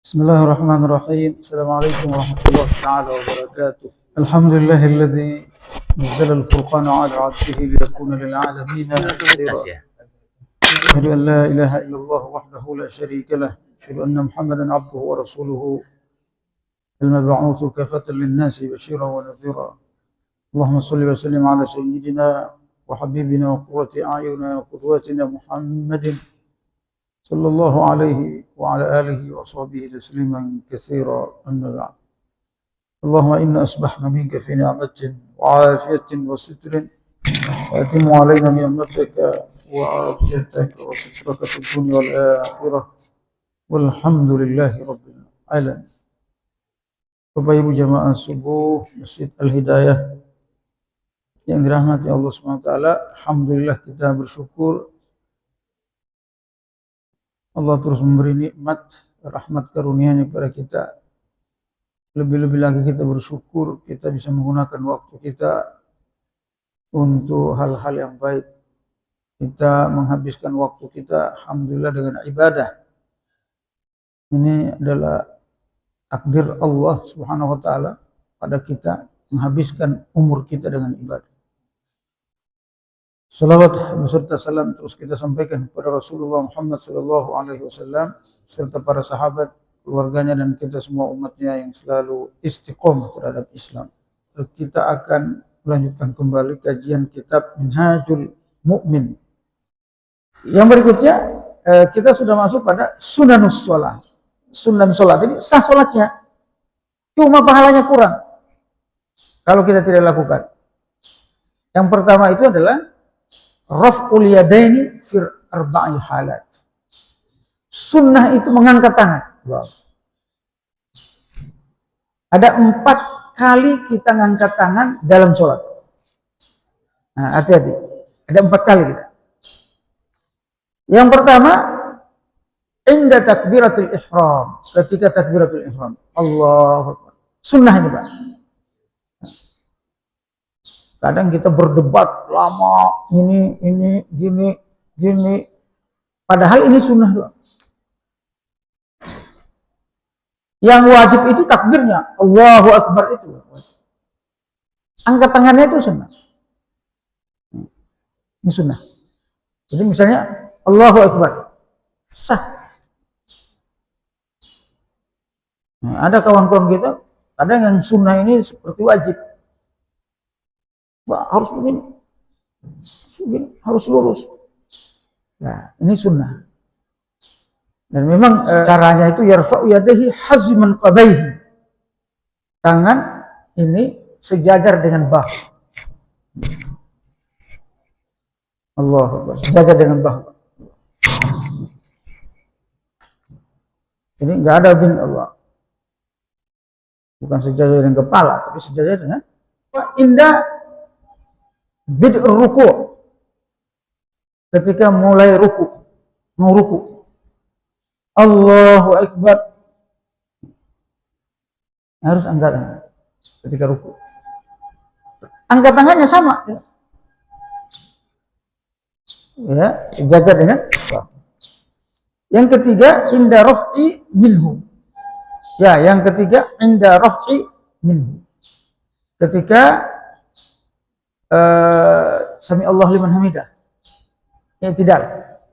بسم الله الرحمن الرحيم. السلام عليكم ورحمة الله تعالى وبركاته. الحمد لله الذي نزل الفرقان على عبده ليكون للعالمين نذيرا. أشهد أن لا إله إلا الله وحده لا شريك له. أشهد أن محمدا عبده ورسوله المبعوث كافة للناس بشيرا ونذيرا. اللهم صل وسلم على سيدنا وحبيبنا وقرة أعيننا وقدوتنا محمد صلى الله عليه وعلى آله وصحبه تسليما كثيرا. أما بعد، اللهم إنا أصبحنا منك في نعمة وعافية وستر، وأتم علينا نعمتك وعافيتك وسترك في الدنيا والآخرة، والحمد لله رب العالمين. Bapak Ibu jamaah subuh Masjid Al-Hidayah yang dirahmati Allah SWT, alhamdulillah kita bersyukur Allah terus memberi nikmat, rahmat karunia-Nya kepada kita. Lebih-lebih lagi kita bersyukur kita bisa menggunakan waktu kita untuk hal-hal yang baik. Kita menghabiskan waktu kita, alhamdulillah, dengan ibadah. Ini adalah takdir Allah Subhanahu wa taala pada kita menghabiskan umur kita dengan ibadah. Salawat beserta salam terus kita sampaikan kepada Rasulullah Muhammad sallallahu alaihi wasallam serta para sahabat, keluarganya, dan kita semua umatnya yang selalu istiqomah terhadap Islam. Kita akan melanjutkan kembali kajian kitab Minhajul Mu'min. Yang berikutnya kita sudah masuk pada sunanus sholat. Sunan sholat, jadi sah sholatnya, cuma pahalanya kurang kalau kita tidak lakukan. Yang pertama itu adalah raf'ul yadaini fir arba'i halat. Sunnah itu mengangkat tangan. Wow. Ada 4 kali kita ngangkat tangan dalam sholat. Nah, hati-hati. Ada 4 kali kita. Yang pertama, inda takbiratul ihram. Ketika takbiratul ihram. Allahu Akbar. Sunnah ini, Pak. Kadang kita berdebat lama, ini, gini. Padahal ini sunnah doang. Yang wajib itu takbirnya, Allahu Akbar itu. Angkat tangannya itu sunnah. Ini sunnah. Jadi misalnya Allahu Akbar, sah. Nah, ada kawan-kawan kita, kadang yang sunnah ini seperti wajib. Harus begini, harus lurus. Nah, ini sunnah. Dan memang caranya itu yarfa'u yadayhi hazman qabaihi. Tangan ini sejajar dengan bahu. Allahu Akbar, sejajar dengan bahu. Ini enggak ada bin Allah. Bukan sejajar dengan kepala, tapi sejajar dengan indah bid'ur ruku'. Ketika mulai ruku', mau ruku', Allahu Akbar, harus angkat tangan ketika ruku'. Angkat tangannya sama, ya, sejajar dengan Allah. Yang ketiga, inda raf'i minhu. Ya, yang ketiga, inda raf'i minhu. Ketika sami Allah liman hamidah, i'tidal,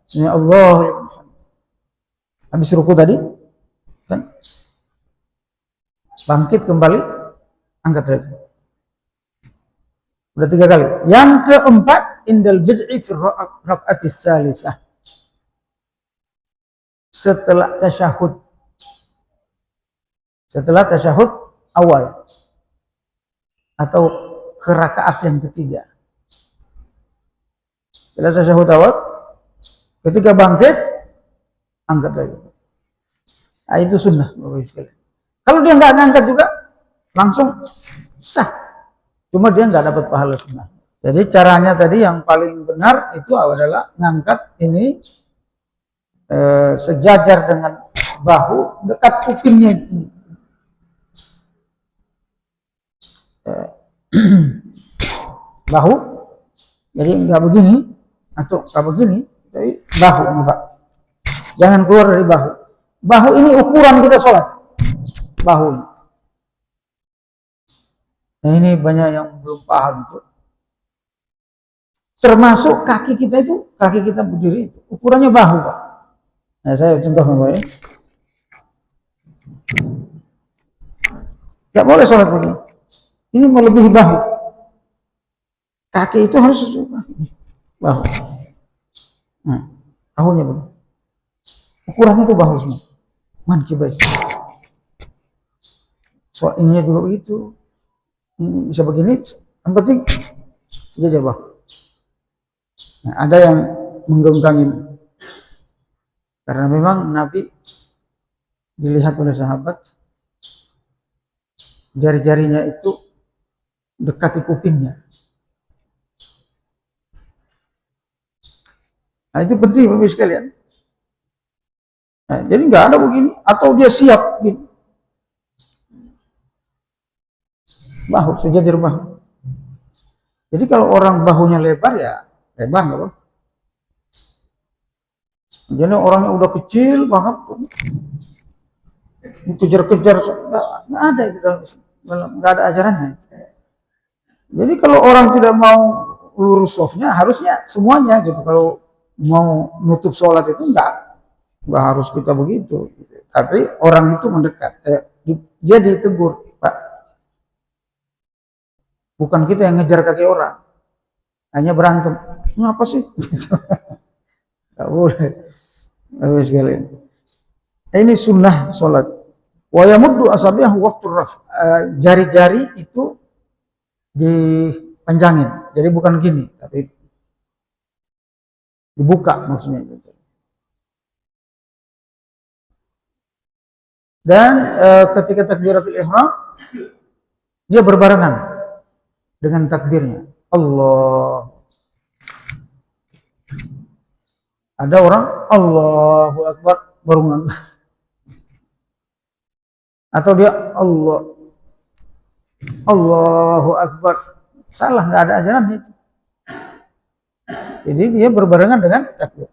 sami Allah liman hamidah. Habis ruku tadi kan bangkit kembali, angkat lagi. Udah 3 kali. Yang keempat, indal bid'i fi raka'atis salisah. Setelah tasyahud. Setelah tasyahud awal atau ke rakaat yang ketiga. Setelah tasyahud awal, ketika bangkit, angkat lagi. Nah, itu sunnah, Bapak Ibu sekalian. Kalau dia nggak ngangkat juga, langsung sah. Cuma dia nggak dapat pahala sunnah. Jadi caranya tadi yang paling benar itu adalah ngangkat ini sejajar dengan bahu, dekat kupingnya ini. Bahu, jadi nggak begini atau nggak begini, tapi bahu nih Pak. Jangan keluar dari bahu. Bahu ini ukuran kita sholat. Bahu ini. Nah ini banyak yang belum paham itu. Termasuk kaki kita berdiri itu ukurannya bahu, Pak. Nah saya contohkan, Pak. Gak boleh sholat begini. Ini melebihi bahu. Kaki itu harus bahu. Nah, bahunya begini. Ukurannya itu bahu semua. Coba. Soal ininya juga begitu. Ini bisa begini. Yang penting sejajar bahu. Nah, ada yang menggenggangi. Karena memang Nabi dilihat oleh sahabat, jari-jarinya itu dekati kupingnya. Nah itu penting Bapak sekalian. Nah, jadi nggak ada begini, atau dia siap begini. Bahu, sejajar bahu. Jadi kalau orang bahunya lebar ya lebar nggak apa. Jadi orangnya udah kecil banget, dikejar-kejar, nggak ada itu nggak ada ajarannya. Jadi kalau orang tidak mau lurus softnya, harusnya semuanya gitu. Kalau mau nutup sholat itu nggak harus kita begitu. Tapi orang itu mendekat, dia ditegur, Pak. Bukan kita yang ngejar kaki orang, hanya berantem. Ini apa sih? Nggak boleh. Sekalian. Ini sunnah sholat. Wa yamuddu asabi'ahu waqtu raf. Jari-jari itu dipanjangin. Jadi bukan gini, tapi dibuka maksudnya. Dan ketika takbiratul ihram dia berbarengan dengan takbirnya. Allah. Ada orang Allahu Akbar baru ngangkat. Atau dia Allahu Akbar. Salah, nggak ada ajaran itu. Jadi dia berbarengan dengan takbir.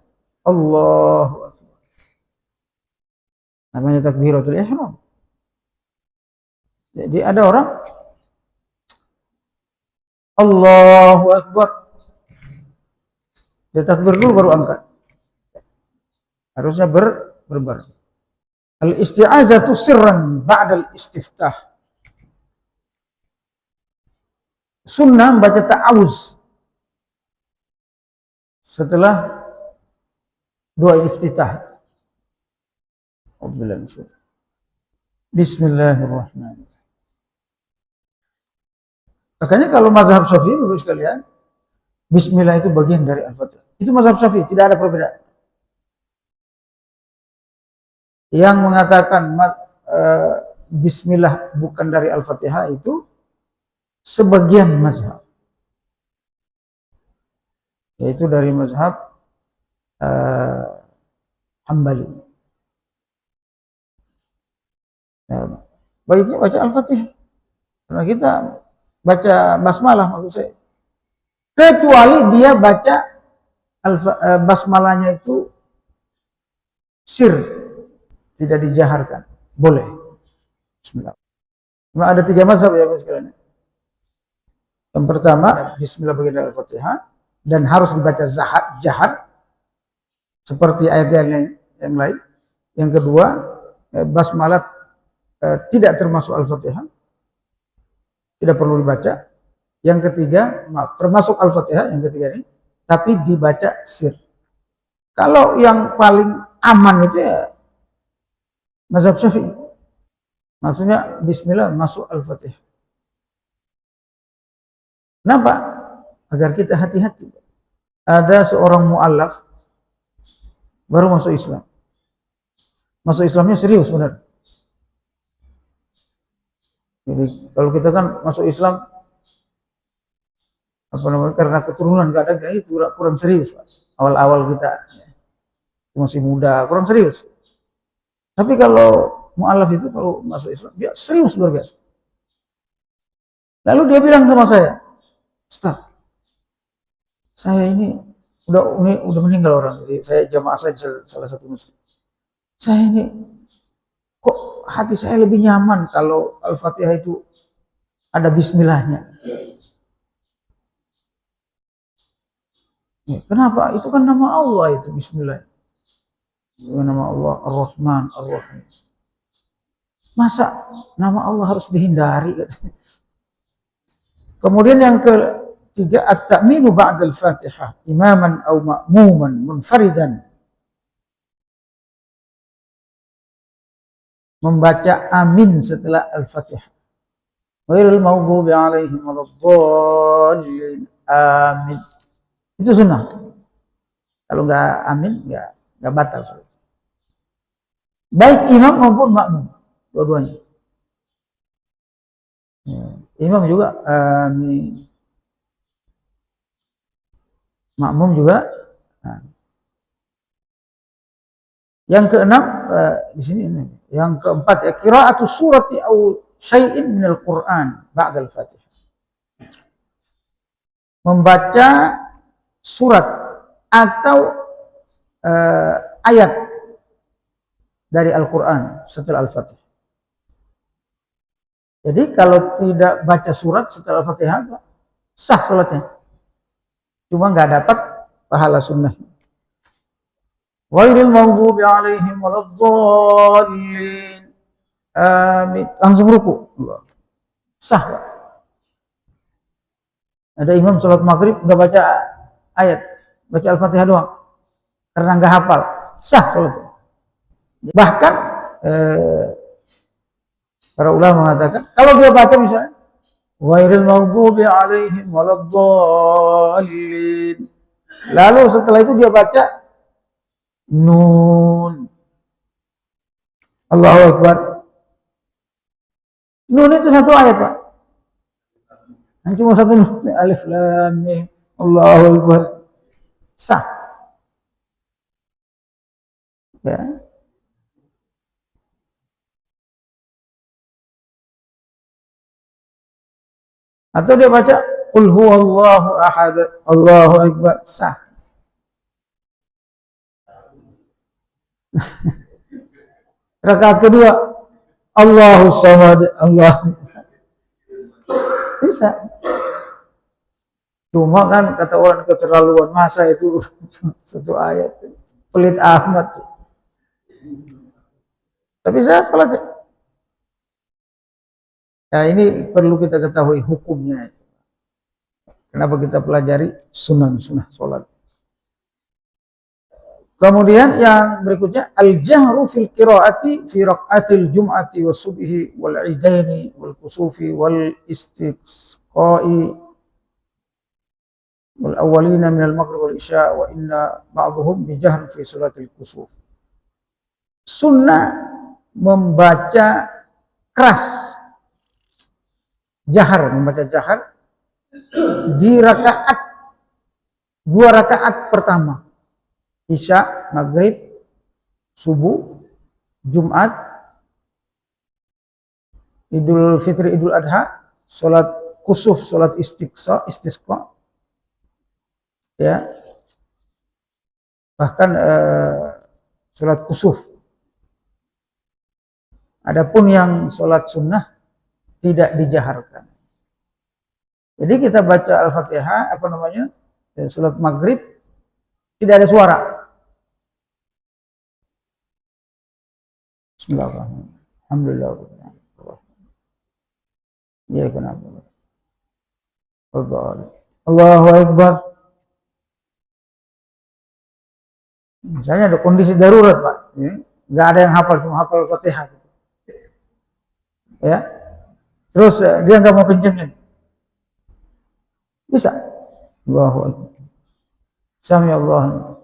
Allahu Akbar. Namanya takbiratul ihram. Jadi ada orang Allahu Akbar. Dia takbir dulu baru angkat. Harusnya berbareng. Al-isti'azatu sirran ba'dal istiftah. Sunnah membaca ta'awuz setelah doa iftitah. Bismillahirrahmanirrahim. Makanya kalau mazhab Syafi'i, Bapak sekalian, bismillah itu bagian dari Al-Fatihah. Itu mazhab Syafi'i, tidak ada perbedaan. Yang mengatakan bismillah bukan dari Al-Fatihah itu sebagian mazhab, yaitu dari mazhab Hambali. Nah, baiknya baca Al-Fatihah, karena kita baca basmalah maksud saya, kecuali dia baca basmalahnya itu sir, tidak dijaharkan, boleh. Bismillah. Cuma ada 3 mazhab ya Bapak sekalian. Yang pertama, bismillah bagian dari Al-Fatihah dan harus dibaca jahar seperti ayat yang lain. Yang kedua, basmalah tidak termasuk Al-Fatihah, tidak perlu dibaca. Yang ketiga, termasuk Al-Fatihah yang ketiga ini, tapi dibaca sir. Kalau yang paling aman itu ya mazhab Syafi'i. Maksudnya bismillah masuk Al-Fatihah. Kenapa? Agar kita hati-hati. Ada seorang mu'allaf baru masuk Islam. Masuk Islamnya serius benar. Jadi kalau kita kan masuk Islam karena keturunan gak ada itu kurang serius, Pak. Awal-awal kita masih muda, kurang serius. Tapi kalau mu'alaf itu kalau masuk Islam dia serius luar biasa. Lalu dia bilang sama saya, Ustaz, saya ini udah meninggal orang, jadi saya jamaah saya di salah satu masjid. Saya ini kok hati saya lebih nyaman kalau Al-Fatihah itu ada bismillahnya. Ya, kenapa? Itu kan nama Allah itu bismillah. Itu nama Allah Ar-Rahman Ar-Rahim. Masa nama Allah harus dihindari? Kemudian yang ketiga, at-ta'minu ba'da al-Fatihah, imaman aw ma'muman munfaridan. Membaca amin setelah Al-Fatihah. Ghairil maghdubi 'alaihim waladdallin. Amin. Itu sunnah. Kalau nggak amin, nggak batal. Baik imam maupun makmum, dua-duanya. Ya. Imam juga amin. Makmum juga. Yang keenam di sini ini. Yang keempat, ya, qira'atu surati au syai'in minal Qur'an ba'da al-Fatihah. Membaca surat atau ayat dari Al-Quran setelah Al-Fatihah. Jadi kalau tidak baca surat setelah Al-Fatihah, sah sholatnya. Cuma nggak dapat pahala sunnah. Ghairil maghdubi 'alaihim waladdallin. Amin. Langsung ruku. Sah, Pak. Ada imam sholat maghrib nggak baca ayat, baca Al-Fatihah doang karena nggak hafal, sah sholatnya. Bahkan para ulama mengatakan kalau dia baca misalnya ghairil maghdubi 'alaihim waladdallin, lalu setelah itu dia baca nun, Allahu Akbar. Nun itu satu ayat, Pak. Cuma satu alif lam mim Allahu Akbar, sah. Ya. Atau dia baca qul huwallahu ahad Allahu Akbar, sah. Rakaat kedua Allahu samad Allah, bisa. Cuma kan kata orang keterlaluan, masa itu satu ayat, pelit amat. Tapi saya sholat. Nah ini perlu kita ketahui hukumnya. Kenapa kita pelajari sunnah sholat. Kemudian yang berikutnya al-jahru fil qiraati fi raq'atil jum'ati was subhi wal idaini wal kusufi wal istisqa'i wal awwalina minal maghrib wal isya wa inna ba'dhum bi jahr fi salatil kusuf. Sunnah membaca keras, membaca jahar di rakaat, 2 rakaat pertama, isya, maghrib, subuh, Jumat, Idul Fitri, Idul Adha, sholat kusuf, sholat istisqa, ya, bahkan sholat kusuf. Adapun yang sholat sunnah tidak dijaharkan. Jadi kita baca Al-Fatihah, sholat maghrib, tidak ada suara. Bismillahirrahmanirrahim. Alhamdulillah. Ya kenapa? Allahu Akbar. Misalnya ada kondisi darurat, Pak, nggak ada yang hafal, cuma hafal Fatihah. Ya, terus dia nggak mau kencengin, bisa. Allahu Akbar. Sami Allah.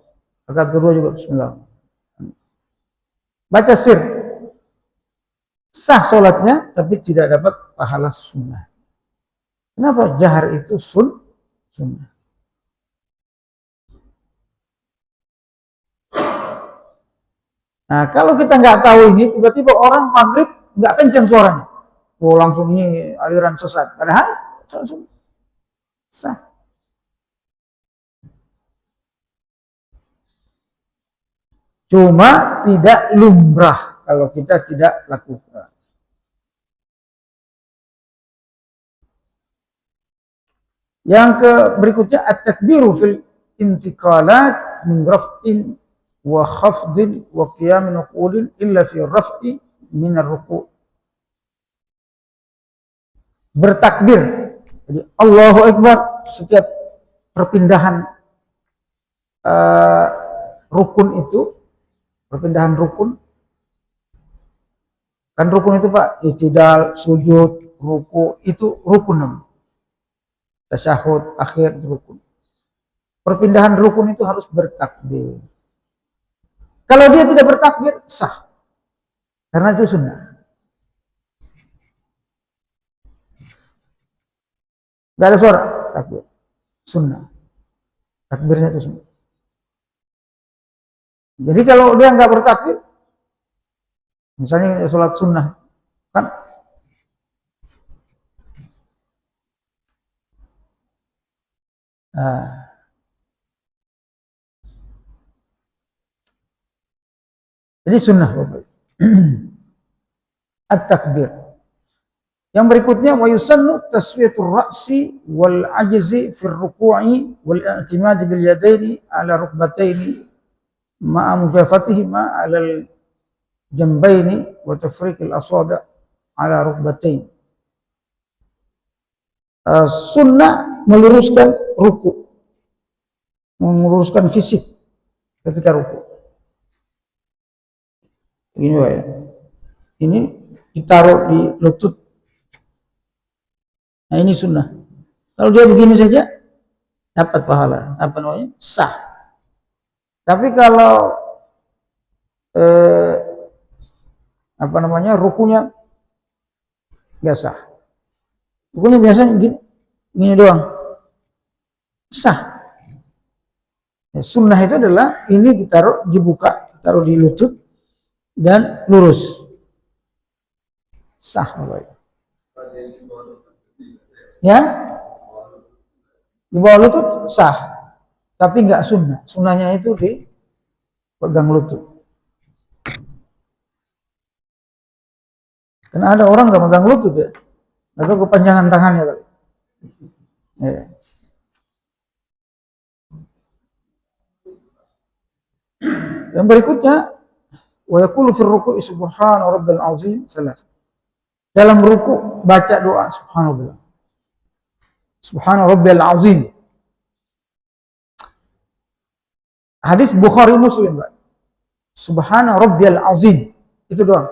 Rakaat kedua juga Bismillah. Baca sir, sah sholatnya, tapi tidak dapat pahala sunnah. Kenapa? Jahar itu sunnah. Nah, kalau kita nggak tahu ini, tiba-tiba orang maghrib nggak kencang suaranya, langsung ini aliran sesat. Padahal sah. Cuma tidak lumrah. kalau kita tidak lakukan. Yang berikutnya at-takbiru fil intiqalat min raf'in wa khafdin wa qiyamin wa qu'udin illa fi raf'i min ar-ruku'. Bertakbir. Jadi Allahu Akbar setiap perpindahan rukun itu, perpindahan rukun. Kan rukun itu Pak, i'tidal, sujud, ruku, itu rukun namanya. Tasyahud akhir rukun. Perpindahan rukun itu harus bertakbir. Kalau dia tidak bertakbir, sah. Karena itu sunnah. Gak ada suara, takbir. Sunnah. Takbirnya itu sunnah. Jadi kalau dia nggak bertakbir, misalnya sholat sunnah, kan jadi sunnah Bapak. At-takbir. Yang berikutnya wa yusannu taswiyatur ra'si wal ajzi fi ar-ruku'i wal i'timad bil yadaini ala rukbataini ma'a mujafatihima ala al-jambaini wa tafriq al-asabi' ala rukbatain. Sunnah meluruskan ruku, meluruskan fisik ketika ruku. Ini ya, ini ditaruh di lutut. Nah ini sunnah. Kalau dia begini saja dapat pahala, apa namanya? Sah. Tapi kalau apa namanya, rukunya nggak sah. Rukunya biasanya gini doang, sah. Ya, sunnah itu adalah ini ditaruh, dibuka, taruh di lutut dan lurus, sah. Ya, di bawah lutut sah, tapi nggak sunnah. Sunnahnya itu di pegang lutut. Karena ada orang nggak pegang lutut ya, atau kepanjangan tangannya kali. Ya. Yang berikutnya wa yaqulu fi ruku'i subhana rabbil azim salat. Dalam ruku baca doa subhanallah. Subhana rabbil azim. Hadis Bukhari Muslim, Pak. Subhana rabbil azim. Itu doang.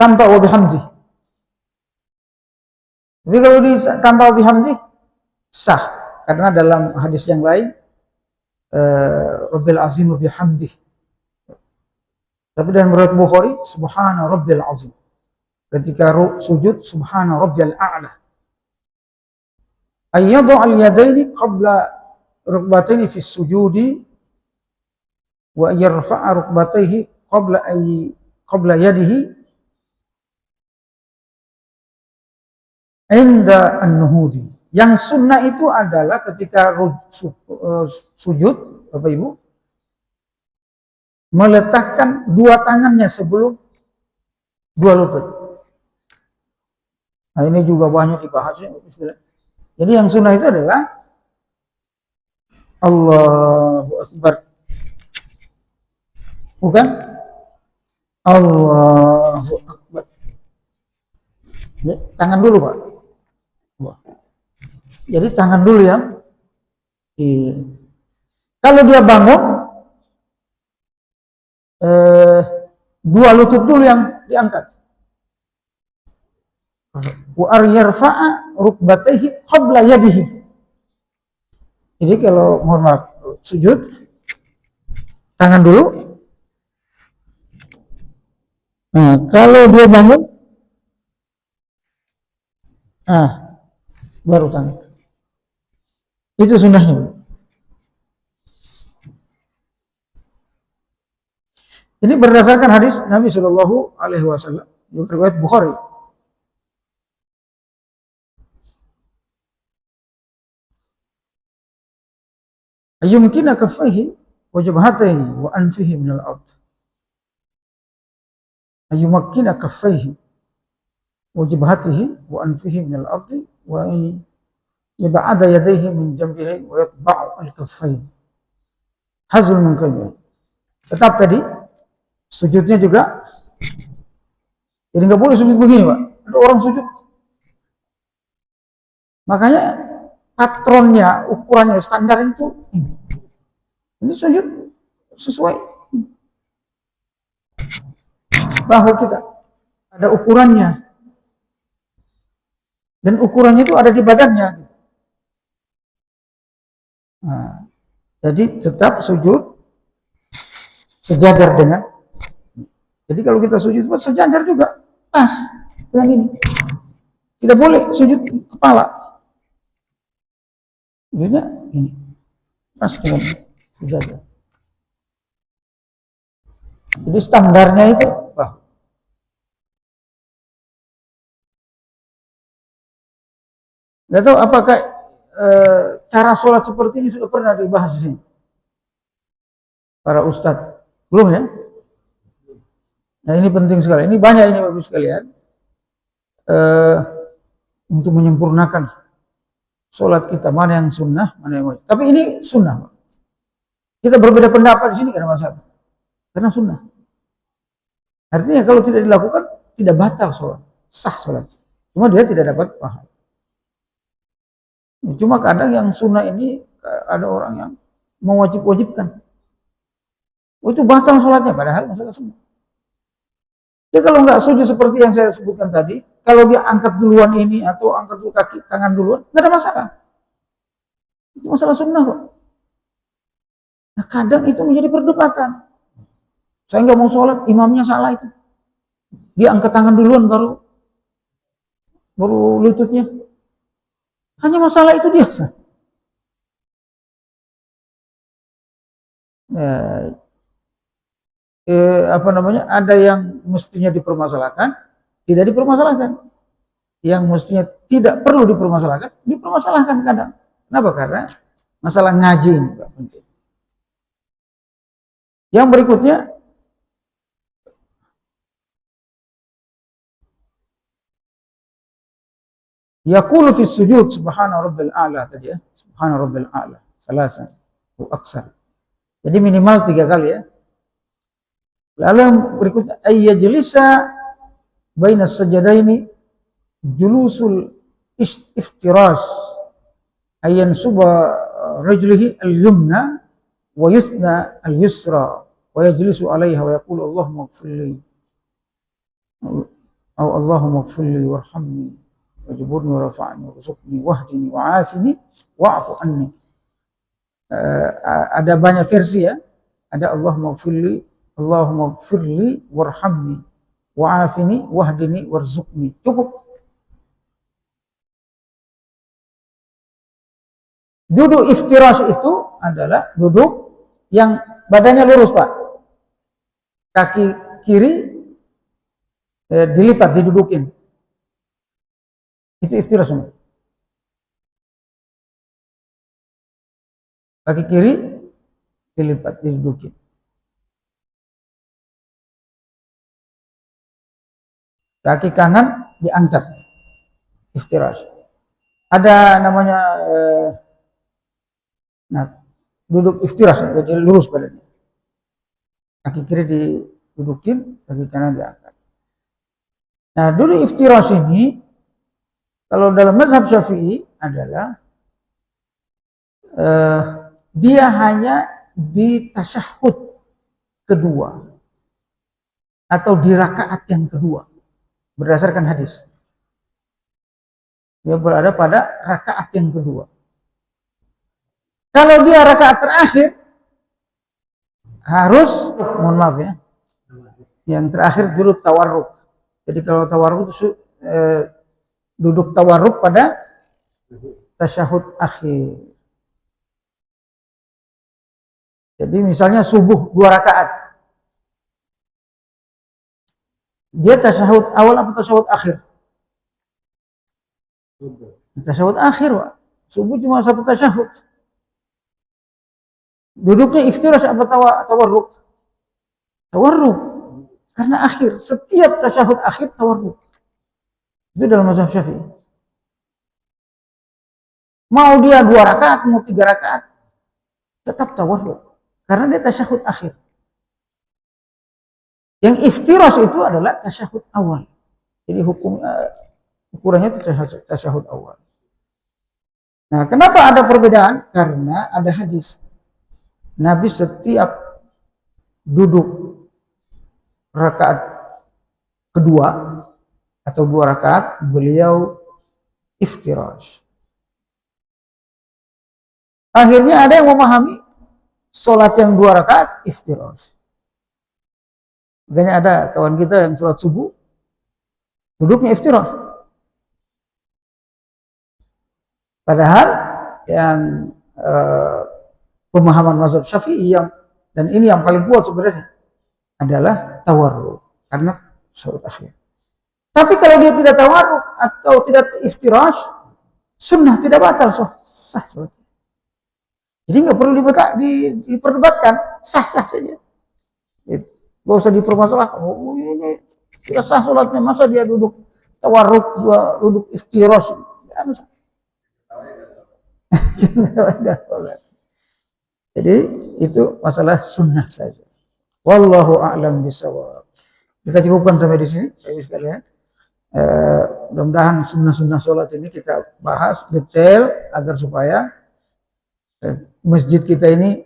Tanpa wa bihamdi. Jadi kalau tanpa wa bihamdi sah, karena dalam hadis yang lain rabbil azim wa bihamdi. Tapi dalam riwayat Bukhari subhana rabbil azim. Ketika sujud subhana rabbil a'la. Ayyadu al-yadaini qabla rukbataini fi sujudi wa yarfa'a rukbataihi qabla yadihi inda an-nuhudi. Yang sunnah itu adalah ketika sujud, Bapak Ibu, meletakkan dua tangannya sebelum dua lutut. Nah ini juga banyak dibahas ya. Jadi yang sunnah itu adalah Allahu Akbar. Bukan Allahu Akbar. Ya, tangan dulu Pak. Jadi tangan dulu yang kalau dia bangun dua lutut dulu yang diangkat. Wa yarfa'a rukbatayhi qabla yadihi. Jadi kalau mohon maaf sujud tangan dulu. Nah, kalau dia bangun baru tangan. Itu sunnahnya. Ini berdasarkan hadis Nabi Shallallahu Alaihi Wasallam, riwayat Bukhari. Yumkina kaffaihi wa jabhatayhi wa anfihi min al-ard. Ayumakkina kaffayhi wa jabhatihi wa anfihi min al-ard wa yab'ada yadayhi min jambihi wa yatba'u al-kaffayn. Hazul min qalbi. Tetap tadi sujudnya juga, jadi nggak boleh sujud begini, Pak. Ada orang sujud, makanya patronnya, ukurannya, standar itu ini sujud sesuai bahu kita, ada ukurannya, dan ukurannya itu ada di badannya. Nah, jadi tetap sujud sejajar dengan, jadi kalau kita sujud sejajar juga pas dengan ini, tidak boleh sujud kepala, sujudnya ini pas dengan sejajar. Jadi standarnya itu bahu. Nggak tahu apakah cara sholat seperti ini sudah pernah dibahas di sini para ustadz? Belum ya? Nah ini penting sekali. Ini banyak ini Bapak sekalian, untuk menyempurnakan sholat kita, mana yang sunnah, mana yang wajib. Tapi ini sunnah. Kita berbeda pendapat di sini karena masalah, karena sunnah. Artinya kalau tidak dilakukan tidak batal sholat, sah sholat. Cuma dia tidak dapat pahala. Cuma kadang yang sunnah ini ada orang yang mewajib-wajibkan. Oh, itu batal sholatnya, padahal masalah sunnah. Dia kalau nggak sujud seperti yang saya sebutkan tadi, kalau dia angkat duluan ini atau angkat dulu kaki tangan duluan, nggak ada masalah. Itu masalah sunnah kok. Nah kadang itu menjadi perdebatan. Saya nggak mau sholat, imamnya salah itu. Dia angkat tangan duluan baru lututnya. Hanya masalah itu biasa. Ada yang mestinya dipermasalahkan, tidak dipermasalahkan. Yang mestinya tidak perlu dipermasalahkan, dipermasalahkan kadang. Kenapa? Karena masalah ngaji ini penting. Yang berikutnya, yaqulu fi sujud subhana rabbil a'la tadi ya, subhana rabbil a'la salasan wa aksar. Jadi minimal 3 kali ya. Lalu yang berikutnya ayyajlisa baina sajadaini julusul iftirash, ayyan suba rajlihi al-yumna wa yusna al-yusra wa yajlisu 'alaiha wa yaqulu Allahumma ighfirli aw Allahumma ighfirli warhamni wajburni warfa'ni warzuqni wahdini wa'afini wa'fu anni. Ada banyak versi ya. Ada Allahumma ighfirli warhamni wa'afini wahdini warzuqni. Cukup. Duduk iftirash itu adalah duduk yang badannya lurus, Pak. Kaki kiri dilipat, didudukin. Itu iftirash. Kaki kiri dilipat, didudukin. Kaki kanan diangkat. Iftirash. Ada namanya duduk iftirash, jadi lurus badannya. Kaki kiri didudukin, kaki kanan diangkat. Nah, duduk iftirash ini kalau dalam mazhab Syafi'i adalah dia hanya di tasyahud kedua atau di rakaat yang kedua berdasarkan hadis. Dia berada pada rakaat yang kedua. Kalau dia rakaat terakhir harus, mohon maaf ya, yang terakhir duduk tawarruk. Jadi kalau tawarruk itu duduk tawarruk pada tasyahud akhir. Jadi misalnya subuh 2 rakaat. Dia tasyahud awal apa tasyahud akhir? Tasyahud akhir, Pak. Subuh cuma 1 tasyahud. Duduknya iftirash apa tawarruk? Tawarruk. Karena akhir, setiap tasyahud akhir tawarruk. Itu dalam mazhab Syafi'i. Mau dia 2 rakaat, mau 3 rakaat, tetap tawarruk. Karena dia tasyahud akhir. Yang iftirash itu adalah tasyahud awal. Jadi ukurannya itu tasyahud awal. Nah, kenapa ada perbedaan? Karena ada hadis. Nabi setiap duduk rakaat kedua atau 2 rakaat, beliau iftirash. Akhirnya ada yang memahami sholat yang 2 rakaat iftirash. Makanya ada kawan kita yang sholat subuh, duduknya iftirash. Padahal yang pemahaman mazhab Syafi'i dan ini yang paling kuat sebenarnya adalah tawarruk karena sholat akhir. Tapi kalau dia tidak tawarruk atau tidak iftirash, sunnah tidak batal, sah sholat. Jadi nggak perlu diperdebatkan, sah-sah saja. Gak usah dipermasalahkan. Oh, ini tidak sah sholatnya, masa dia duduk tawarruk, duduk iftirash? Jadi itu masalah sunnah saja. Wallahu a'lam bishawab. Kita cukupkan sampai di sini, sekalian. Mudah-mudahan sunnah-sunnah sholat ini kita bahas detail agar supaya masjid kita ini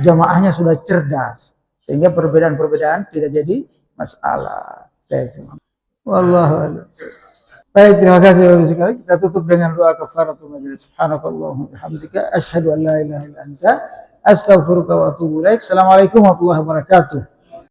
jamaahnya sudah cerdas sehingga perbedaan-perbedaan tidak jadi masalah. Wallahu a'lam. Baik, terima kasih Bapak sekali. Kita tutup dengan doa kafaratul majelis. Subhanakallahumma wa bihamdika asyhadu an la ilaha illa anta astaghfiruka wa atubu ilaik. Assalamualaikum warahmatullahi wabarakatuh.